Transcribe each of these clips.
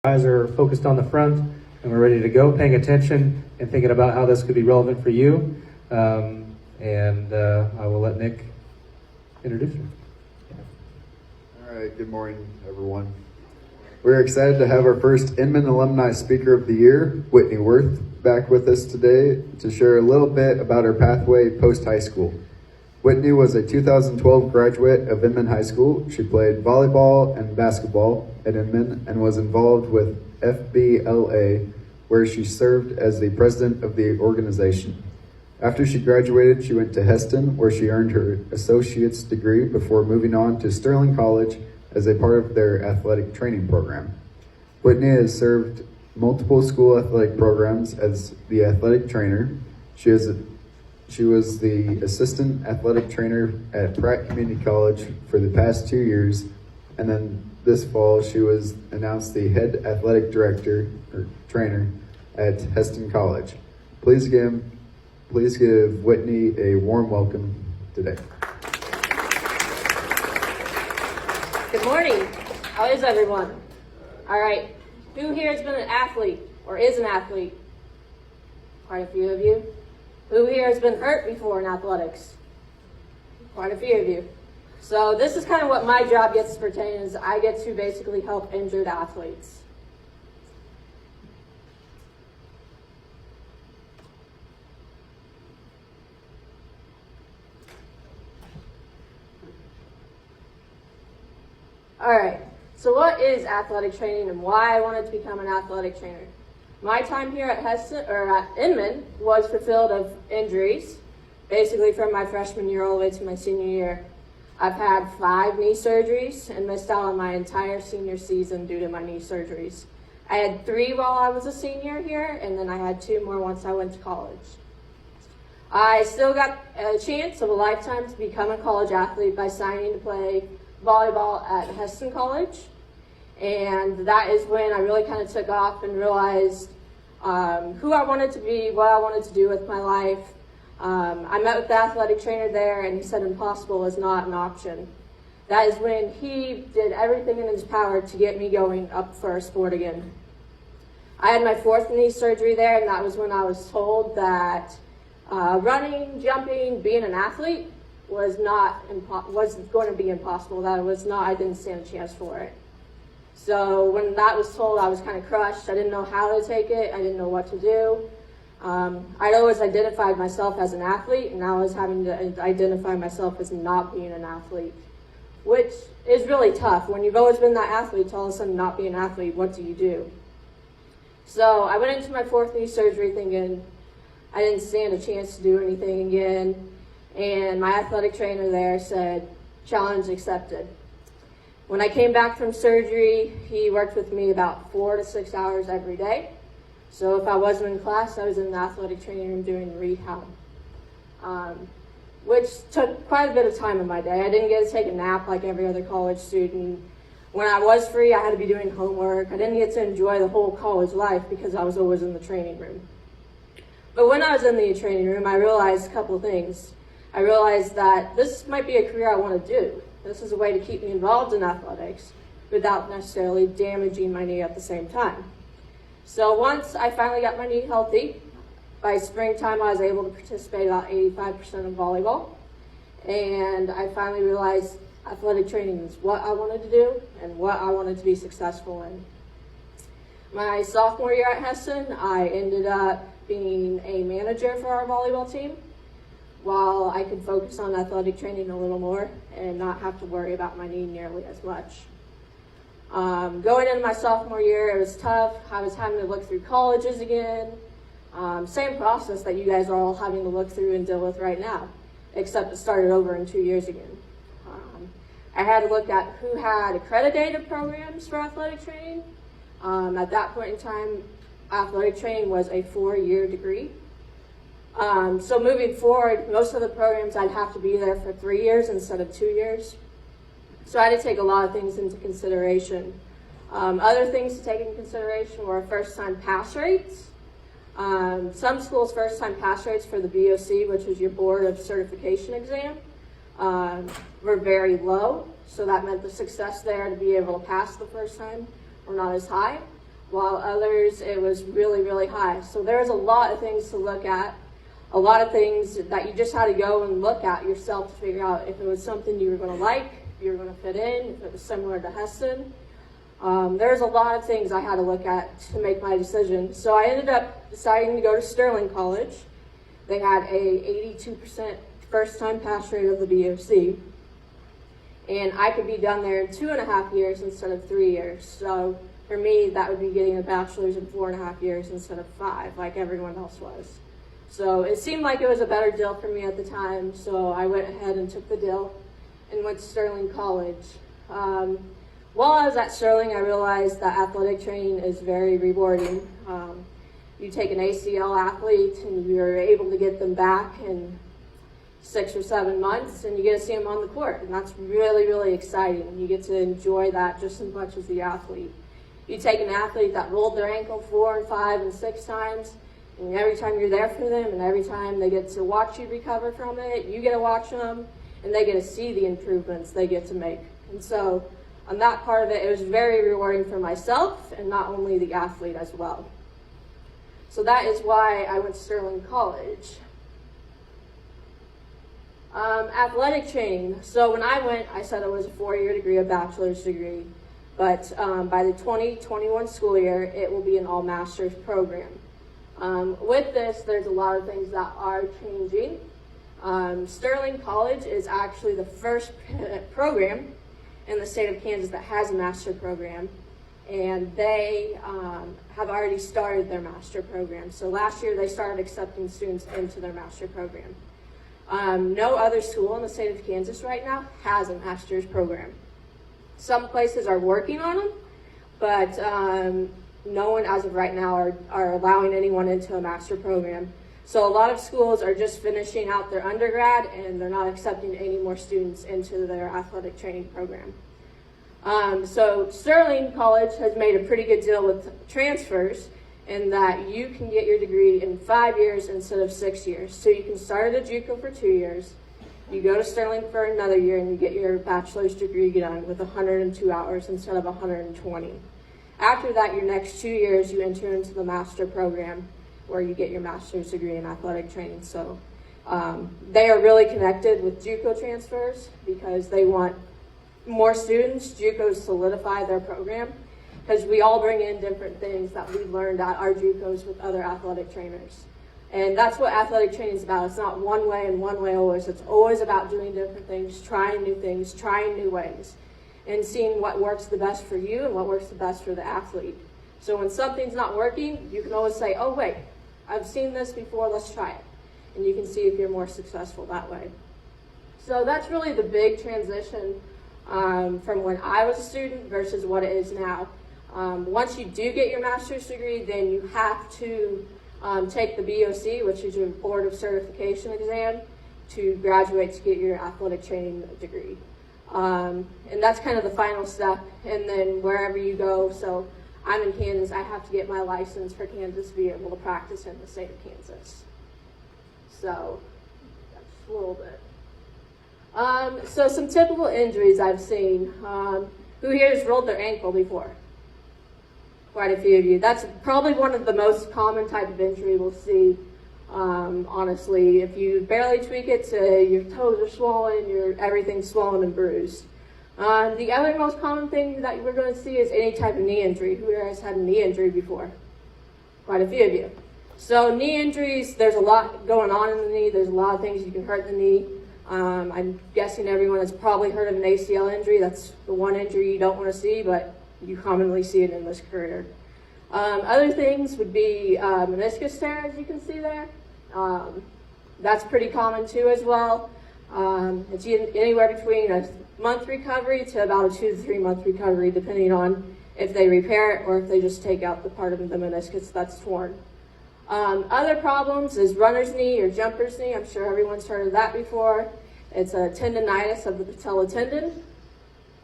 eyes are focused on the front and we're ready to go, paying attention and thinking about how this could be relevant for you. I will let Nick introduce you. All right, good morning, everyone. We're excited to have our first Inman Alumni Speaker of the Year, Whitney Werth, back with us today to share a little bit about her pathway post-high school. Whitney was a 2012 graduate of Inman High School. She played volleyball and basketball at Inman and was involved with FBLA, where she served as the president of the organization. After she graduated, she went to Hesston, where she earned her associate's degree before moving on to Sterling College as a part of their athletic training program. Whitney has served multiple school athletic programs as the athletic trainer. She was the assistant athletic trainer at Pratt Community College for the past 2 years, and then this fall she was announced the head athletic director or trainer at Hesston College. Please give Whitney a warm welcome today. Good morning. How is everyone? All right. Who here has been an athlete or is an athlete? Quite a few of you. Who here has been hurt before in athletics? Quite a few of you. So this is kind of what my job gets to pertain is I get to basically help injured athletes. All right, so what is athletic training and why I wanted to become an athletic trainer? My time here at Inman was fulfilled of injuries, basically from my freshman year all the way to my senior year. I've had 5 knee surgeries and missed out on my entire senior season due to my knee surgeries. I had 3 while I was a senior here, and then I had 2 more once I went to college. I still got a chance of a lifetime to become a college athlete by signing to play volleyball at Hesston College. And that is when I really kind of took off and realized who I wanted to be, what I wanted to do with my life. I met with the athletic trainer there and he said impossible is not an option. That is when he did everything in his power to get me going up for a sport again. I had my 4th knee surgery there, and that was when I was told that running, jumping, being an athlete was going to be impossible. I didn't stand a chance for it. So when that was told, I was kind of crushed. I didn't know how to take it. I didn't know what to do. I'd always identified myself as an athlete, and now I was having to identify myself as not being an athlete, which is really tough. When you've always been that athlete, to all of a sudden not be an athlete, what do you do? So I went into my 4th knee surgery thinking I didn't stand a chance to do anything again, and my athletic trainer there said, challenge accepted. When I came back from surgery, he worked with me about 4 to 6 hours every day. So if I wasn't in class, I was in the athletic training room doing rehab, which took quite a bit of time in my day. I didn't get to take a nap like every other college student. When I was free, I had to be doing homework. I didn't get to enjoy the whole college life because I was always in the training room. But when I was in the training room, I realized a couple things. I realized that this might be a career I want to do. This is a way to keep me involved in athletics without necessarily damaging my knee at the same time. So once I finally got my knee healthy, by springtime I was able to participate about 85% of volleyball. And I finally realized athletic training is what I wanted to do and what I wanted to be successful in. My sophomore year at Hesston, I ended up being a manager for our volleyball team, while I could focus on athletic training a little more and not have to worry about my knee nearly as much. Going into my sophomore year, it was tough. I was having to look through colleges again. Same process that you guys are all having to look through and deal with right now, except it started over in 2 years again. I had to look at who had accredited programs for athletic training. At that point in time, athletic training was a 4-year degree. So moving forward, most of the programs I'd have to be there for 3 years instead of 2 years. So I had to take a lot of things into consideration. Other things to take into consideration were first-time pass rates. Some schools' first-time pass rates for the BOC, which is your Board of Certification exam, were very low. So that meant the success there to be able to pass the first time were not as high. while others it was really, really high. So there was a lot of things to look at, a lot of things that you just had to go and look at yourself to figure out if it was something you were going to like, if you were going to fit in, if it was similar to Hesston. There's a lot of things I had to look at to make my decision. So I ended up deciding to go to Sterling College. They had a 82% first-time pass rate of the BOC. And I could be done there in 2.5 years instead of 3 years. So for me, that would be getting a bachelor's in 4.5 years instead of 5, like everyone else was. So it seemed like it was a better deal for me at the time. So I went ahead and took the deal and went to Sterling College. While I was at Sterling, I realized that athletic training is very rewarding. You take an ACL athlete and you're able to get them back in 6 or 7 months, and you get to see them on the court, and that's really, really exciting. You get to enjoy that just as much as the athlete. You take an athlete that rolled their ankle 4 and 5 and 6 times, and every time you're there for them, and every time they get to watch you recover from it, you get to watch them, and they get to see the improvements they get to make. And so on that part of it, it was very rewarding for myself, and not only the athlete as well. So that is why I went to Sterling College. Athletic training. So when I went, I said it was a 4-year degree, a bachelor's degree. But by the 2021 school year, it will be an all-master's program. With this, there's a lot of things that are changing. Sterling College is actually the first program in the state of Kansas that has a master program. And they have already started their master program. So last year, they started accepting students into their master program. No other school in the state of Kansas right now has a master's program. Some places are working on them, but no one as of right now are allowing anyone into a master program. So a lot of schools are just finishing out their undergrad, and they're not accepting any more students into their athletic training program. So Sterling College has made a pretty good deal with transfers, in that you can get your degree in 5 years instead of 6 years. So you can start at a JUCO for 2 years, you go to Sterling for another year, and you get your bachelor's degree done with 102 hours instead of 120. After that, your next 2 years, you enter into the master program where you get your master's degree in athletic training. So they are really connected with JUCO transfers because they want more students. JUCOs solidify their program, because we all bring in different things that we've learned at our JUCOs with other athletic trainers. And that's what athletic training is about. It's not one way and one way always. It's always about doing different things, trying new things, trying new ways, and seeing what works the best for you and what works the best for the athlete. So when something's not working, you can always say, oh wait, I've seen this before, let's try it. And you can see if you're more successful that way. So that's really the big transition from when I was a student versus what it is now. Once you do get your master's degree, then you have to take the BOC, which is your Board of Certification exam, to graduate to get your athletic training degree. And that's kind of the final step. And then wherever you go, so I'm in Kansas, I have to get my license for Kansas to be able to practice in the state of Kansas. So that's a little bit. So some typical injuries I've seen. Who here has rolled their ankle before? Quite a few of you. That's probably one of the most common type of injury we'll see, honestly. If you barely tweak it to your toes are swollen, everything's swollen and bruised. The other most common thing that we're going to see is any type of knee injury. Who here has had a knee injury before? Quite a few of you. So knee injuries, there's a lot going on in the knee. There's a lot of things you can hurt the knee. I'm guessing everyone has probably heard of an ACL injury. That's the one injury you don't want to see, but you commonly see it in this career. Other things would be meniscus tear, as you can see there. That's pretty common too as well. It's anywhere between a month recovery to about a 2 to 3 month recovery, depending on if they repair it or if they just take out the part of the meniscus that's torn. Other problems is runner's knee or jumper's knee. I'm sure everyone's heard of that before. It's a tendonitis of the patella tendon.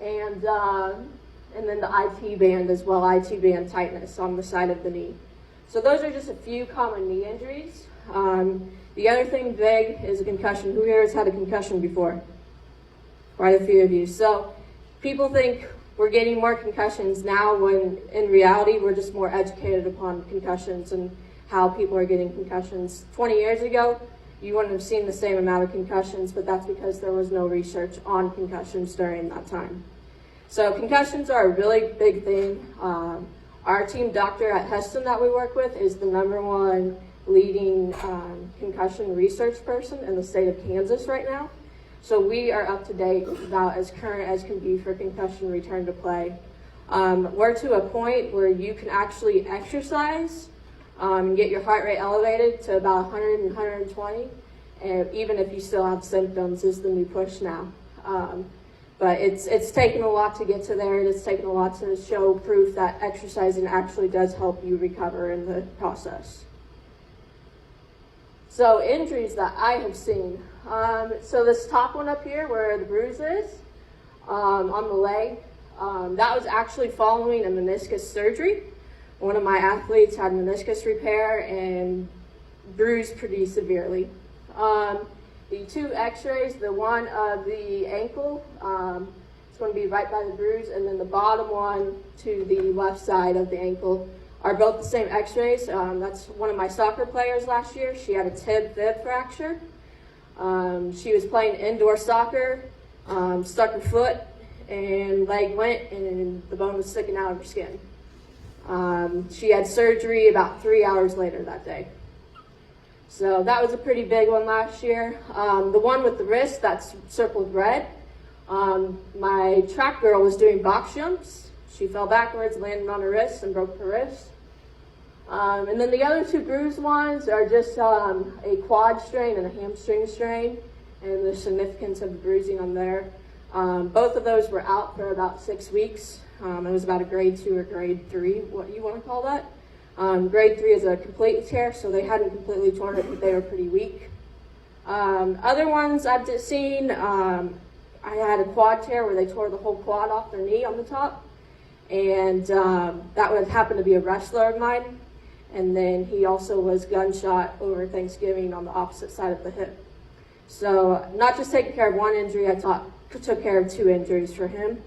And then the IT band as well, IT band tightness on the side of the knee. So those are just a few common knee injuries. The other thing big is a concussion. Who here has had a concussion before? Quite a few of you. So people think we're getting more concussions now when in reality we're just more educated upon concussions and how people are getting concussions. 20 years ago, you wouldn't have seen the same amount of concussions, but that's because there was no research on concussions during that time. So concussions are a really big thing. Our team doctor at Hesston that we work with is the #1 leading concussion research person in the state of Kansas right now. So we are up to date, about as current as can be for concussion return to play. We're to a point where you can actually exercise and get your heart rate elevated to about 100 and 120, and even if you still have symptoms is the new push now. But it's taken a lot to get to there, and it's taken a lot to show proof that exercising actually does help you recover in the process. So injuries that I have seen. So this top one up here where the bruise is on the leg, that was actually following a meniscus surgery. One of my athletes had meniscus repair and bruised pretty severely. The 2 x-rays, the one of the ankle, it's going to be right by the bruise, and then the bottom one to the left side of the ankle are both the same x-rays. That's one of my soccer players last year. She had a tib-fib fracture. She was playing indoor soccer, stuck her foot, and leg went, and the bone was sticking out of her skin. She had surgery about 3 hours later that day. So that was a pretty big one last year. The one with the wrist, that's circled red. My track girl was doing box jumps. She fell backwards, landed on her wrist, and broke her wrist. And then the other 2 bruised ones are just a quad strain and a hamstring strain, and the significance of the bruising on there. Both of those were out for about 6 weeks. It was about a grade 2 or grade 3, what you want to call that. Grade 3 is a complete tear, so they hadn't completely torn it, but they were pretty weak. Other ones I've just seen, I had a quad tear where they tore the whole quad off their knee on the top, and that would happen to be a wrestler of mine. And then he also was gunshot over Thanksgiving on the opposite side of the hip. So not just taking care of one injury, I took care of 2 injuries for him.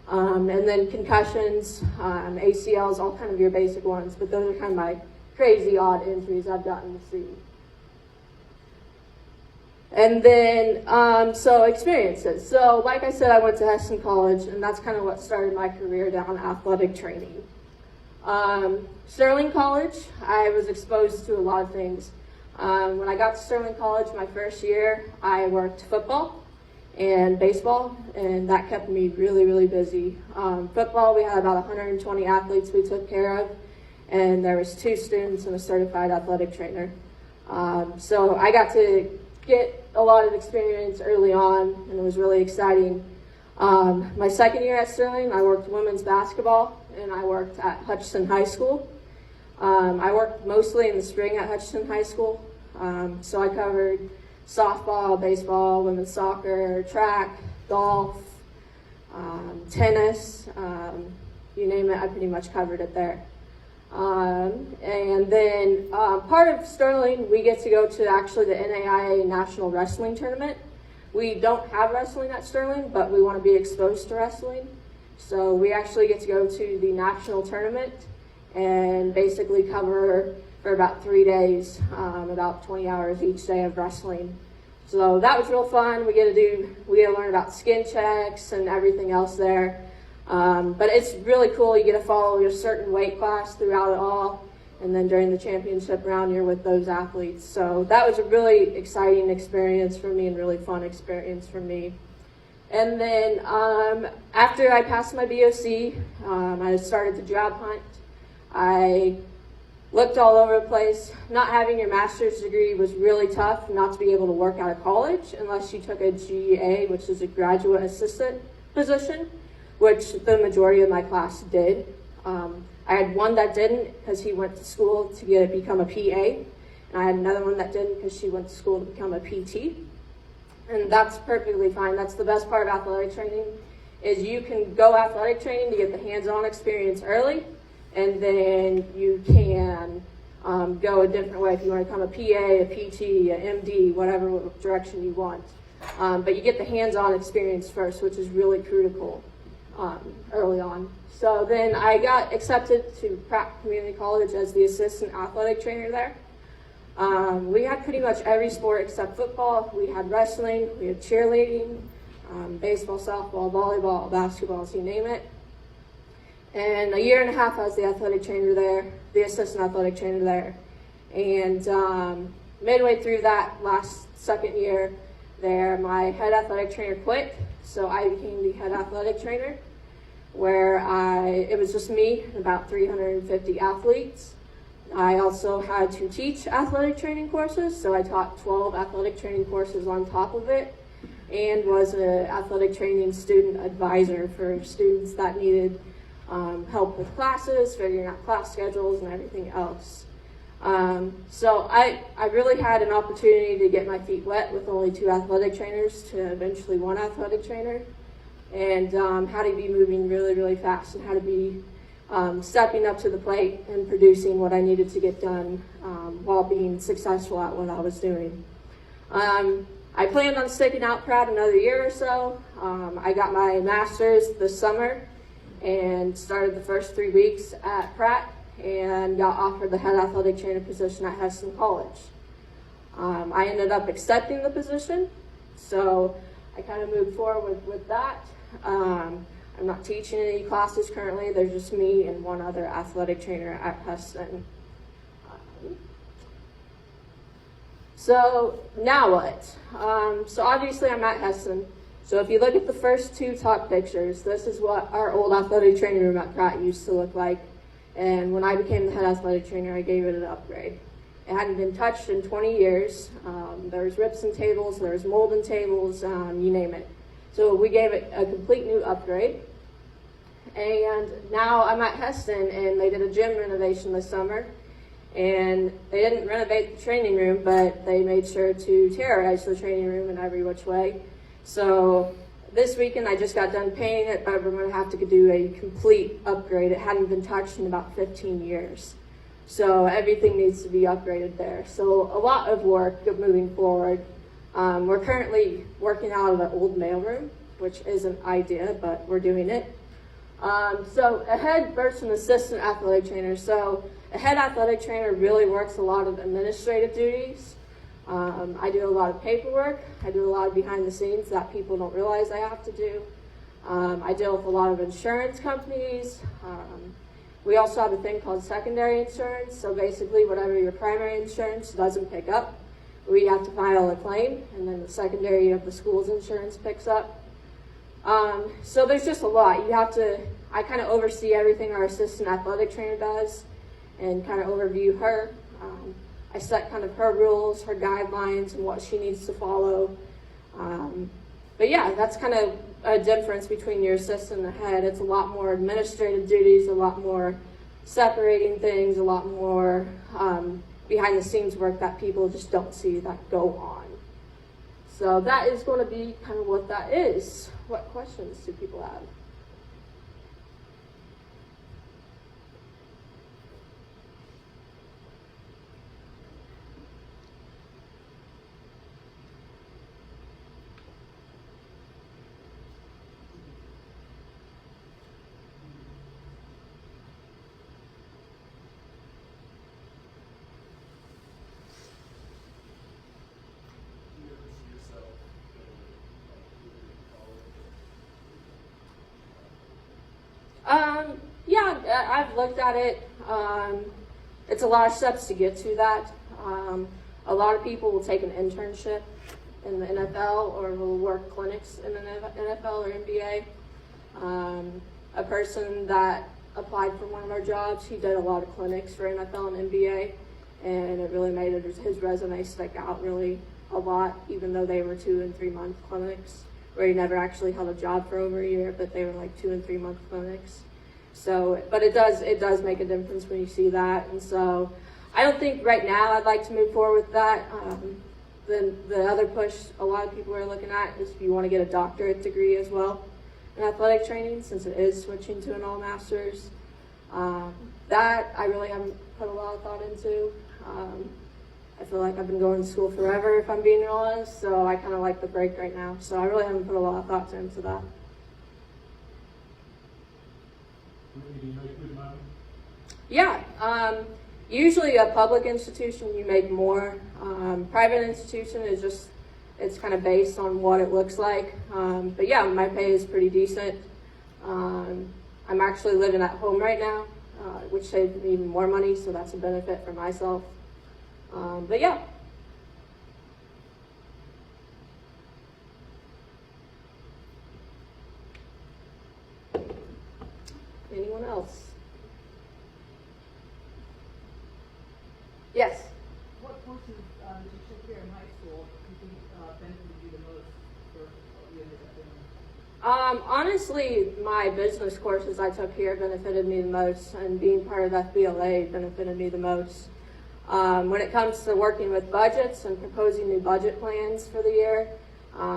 And then concussions, ACLs, all kind of your basic ones, but those are kind of my crazy odd injuries I've gotten to see. And then, so experiences. So like I said, I went to Hesston College, and that's kind of what started my career down athletic training. Sterling College, I was exposed to a lot of things. When I got to Sterling College my first year, I worked football and baseball, and that kept me really, really busy. Football, we had about 120 athletes we took care of, and there was 2 students and a certified athletic trainer. So I got to get a lot of experience early on, and it was really exciting. My second year at Sterling, I worked women's basketball, and I worked at Hesston High School. I worked mostly in the spring at Hesston High School, so I covered softball, baseball, women's soccer, track, golf, tennis, you name it, I pretty much covered it there. And then part of Sterling, we get to go to actually the NAIA National Wrestling Tournament. We don't have wrestling at Sterling, but we want to be exposed to wrestling. So we actually get to go to the national tournament and basically cover for about 3 days, about 20 hours each day of wrestling. So that was real fun. We get to learn about skin checks and everything else there. But it's really cool. You get to follow a certain weight class throughout it all. And then during the championship round, you're with those athletes. So that was a really exciting experience for me and really fun experience for me. And then after I passed my BOC, I started the job hunt. I looked all over the place. Not having your master's degree was really tough not to be able to work out of college unless you took a GA, which is a graduate assistant position, which the majority of my class did. I had one that didn't because he went to school to become a PA, and I had another one that didn't because she went to school to become a PT. And that's perfectly fine. That's the best part of athletic training, is you can go athletic training to get the hands-on experience early, and then you can go a different way if you want to become a PA, a PT, a MD, whatever direction you want. But you get the hands-on experience first, which is really critical. early on. So then I got accepted to Pratt Community College as the assistant athletic trainer there. We had pretty much every sport except football. We had wrestling, we had cheerleading, baseball, softball, volleyball, basketball, so you name it. And a year and a half I was the athletic trainer there, the assistant athletic trainer there. And midway through that second year there, my head athletic trainer quit, so I became the head athletic trainer, where it was just me and about 350 athletes. I also had to teach athletic training courses, so I taught 12 athletic training courses on top of it, and was an athletic training student advisor for students that needed help with classes, figuring out class schedules, and everything else. So I really had an opportunity to get my feet wet with only 2 athletic trainers to eventually 1 athletic trainer, and how to be moving really, really fast, and how to be stepping up to the plate and producing what I needed to get done while being successful at what I was doing. I planned on sticking out Pratt another year or so. I got my master's this summer and started the first 3 weeks at Pratt and got offered the head athletic trainer position at Hesston College. I ended up accepting the position, so I kind of moved forward with that. I'm not teaching any classes currently. There's just me and 1 other athletic trainer at Hesston. So now what? So obviously I'm at Hesston. So if you look at the first 2 top pictures, this is what our old athletic training room at Pratt used to look like. And when I became the head athletic trainer, I gave it an upgrade. It hadn't been touched in 20 years. There was rips in tables, there was mold in tables, you name it. So we gave it a complete new upgrade. And now I'm at Hesston, and they did a gym renovation this summer. And they didn't renovate the training room, but they made sure to terrorize the training room in every which way. So this weekend I just got done painting it, but we're going to have to do a complete upgrade. It hadn't been touched in about 15 years. So everything needs to be upgraded there. So a lot of work moving forward. We're currently working out of an old mailroom, which is an idea, but we're doing it. So a head versus an assistant athletic trainer. So a head athletic trainer really works a lot of administrative duties. I do a lot of paperwork. I do a lot of behind the scenes that people don't realize I have to do. I deal with a lot of insurance companies. We also have a thing called secondary insurance. So basically whatever your primary insurance doesn't pick up, we have to file a claim, and then the secondary of the school's insurance picks up. So there's just a lot. I kind of oversee everything our assistant athletic trainer does and kind of overview her. I set kind of her rules, her guidelines, and what she needs to follow. But yeah, that's kind of a difference between your assistant and the head. It's a lot more administrative duties, a lot more separating things, a lot more behind the scenes work that people just don't see that go on. So that is going to be kind of what that is. What questions do people have? Yeah, I've looked at it. It's a lot of steps to get to that. A lot of people will take an internship in the NFL or will work clinics in the NFL or NBA. A person that applied for one of our jobs, he did a lot of clinics for NFL and NBA, and it really made his resume stick out really a lot, even though they were 2 and 3 month clinics, where he never actually held a job for over a year, but they were like 2 and 3 month clinics. So, but it does make a difference when you see that. And so I don't think right now I'd like to move forward with that. The other push a lot of people are looking at is if you want to get a doctorate degree as well in athletic training, since it is switching to an all-masters. That I really haven't put a lot of thought into. I feel like I've been going to school forever, if I'm being real honest, so I kind of like the break right now. So I really haven't put a lot of thought into that. Do you make good money? Yeah, usually a public institution you make more. Private institution is just, it's kind of based on what it looks like. But yeah, my pay is pretty decent. I'm actually living at home right now, which saved me even more money, so that's a benefit for myself. But yeah. Anyone else? Yes. What courses did you take here in high school do you think benefited you the most for what you ended up doing? Honestly, my business courses I took here benefited me the most, and being part of FBLA benefited me the most. When it comes to working with budgets and proposing new budget plans for the year,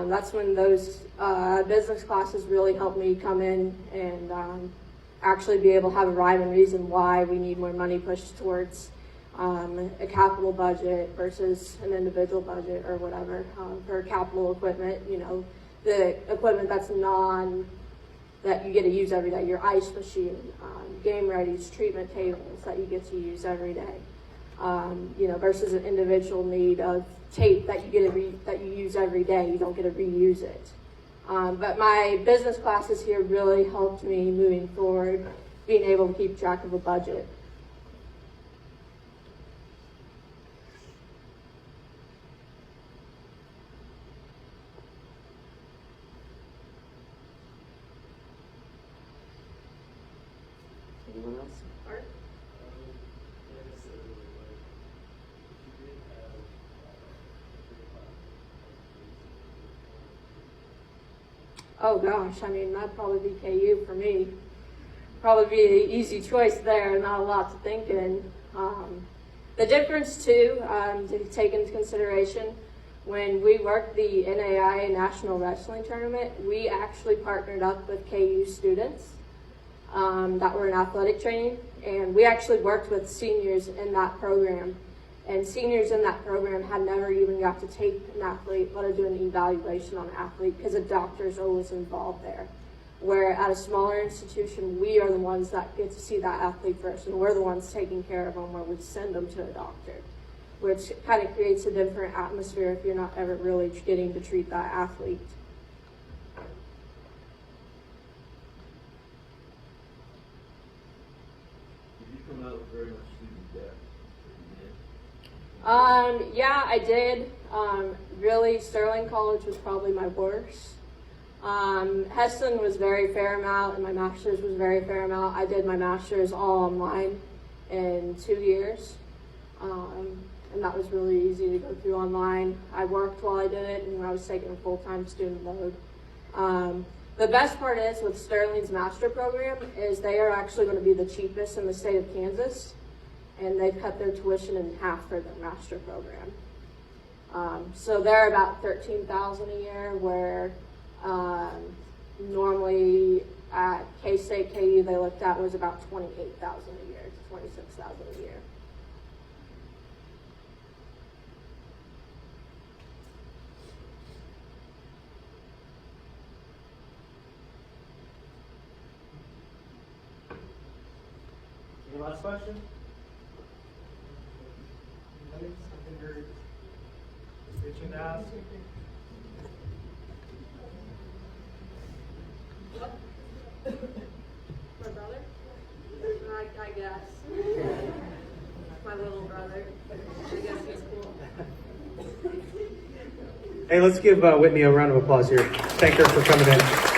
that's when those business classes really helped me come in and actually be able to have a rhyme and reason why we need more money pushed towards a capital budget versus an individual budget or whatever. For capital equipment, you know, the equipment that's that you get to use every day, your ice machine, game readies, treatment tables that you get to use every day. You know, versus an individual need of tape that you get that you use every day. You don't get to reuse it. But my business classes here really helped me moving forward, being able to keep track of a budget. Anyone else? Art? Oh gosh, I mean, that'd probably be KU for me. Probably be an easy choice there, not a lot to think in. The difference too, to take into consideration, when we worked the NAIA National Wrestling Tournament, we actually partnered up with KU students that were in athletic training, and we actually worked with seniors in that program. And seniors in that program had never even got to take an athlete, let alone do an evaluation on an athlete, because a doctor's always involved there. Where at a smaller institution, we are the ones that get to see that athlete first, and we're the ones taking care of them where we send them to a doctor, which kind of creates a different atmosphere if you're not ever really getting to treat that athlete. Did you come out with very much student debt? Yeah, I did. Really, Sterling College was probably my worst. Hesston was very fair amount, and my master's was very fair amount. I did my master's all online in 2 years, and that was really easy to go through online. I worked while I did it, and I was taking a full-time student load. The best part is with Sterling's master program is they are actually going to be the cheapest in the state of Kansas, and they've cut their tuition in half for their master program. So they're about $13,000 a year, where normally at K-State, KU, they looked at was about $28,000 a year to $26,000 a year. Any last question? Something you're itching to ask? My brother? I guess. My little brother. I guess he's cool. Hey, let's give Whitney a round of applause here. Thank her for coming in.